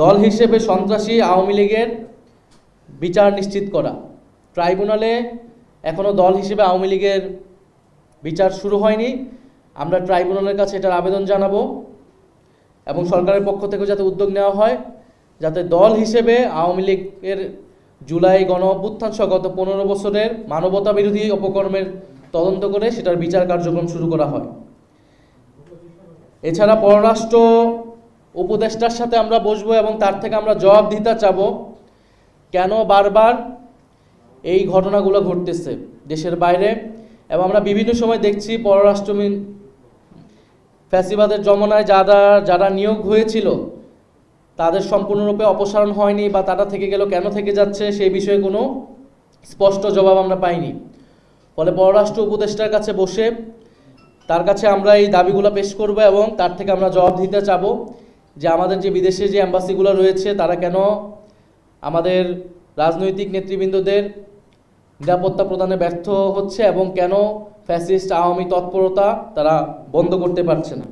দল হিসেবে সন্ত্রাসী আওয়ামী লীগের বিচার নিশ্চিত করা। ট্রাইব্যুনালে এখনও দল হিসেবে আওয়ামী লীগের বিচার শুরু হয়নি। আমরা ট্রাইব্যুনালের কাছে এটার আবেদন জানাবো এবং সরকারের পক্ষ থেকে যাতে উদ্যোগ নেওয়া হয়, যাতে দল হিসেবে আওয়ামী লীগের জুলাই গণ অভ্যুত্থান সহ গত 15 বছরের মানবতা বিরোধী অপকর্মের তদন্ত করে সেটার বিচার কার্যক্রম শুরু করা হয়। এছাড়া পররাষ্ট্র উপদেষ্টার সাথে আমরা বসবো এবং তার থেকে আমরা জবাবদিহিতা চাবো, কেন বারবার এই ঘটনাগুলো ঘটতেছে দেশের বাইরে। এবং আমরা বিভিন্ন সময় দেখছি পররাষ্ট্র ফ্যাসিবাদের জমানায় যারা নিয়োগ হয়েছিল তাদের সম্পূর্ণরূপে অপসারণ হয়নি বা তারা থেকে গেল, কেন থেকে যাচ্ছে সেই বিষয়ে কোনো স্পষ্ট জবাব আমরা পাইনি। ফলে পররাষ্ট্র উপদেষ্টার কাছে বসে তার কাছে আমরা এই দাবিগুলো পেশ করব এবং তার থেকে আমরা জবাবদিহিতা চাবো যে আমাদের যে বিদেশে যে অ্যাম্বাসিগুলো রয়েছে তারা কেন আমাদের রাজনৈতিক নেতৃবৃন্দদের নিরাপত্তা প্রদানে ব্যর্থ হচ্ছে এবং কেন ফ্যাসিস্ট আওয়ামী তৎপরতা তারা বন্ধ করতে পারছে না।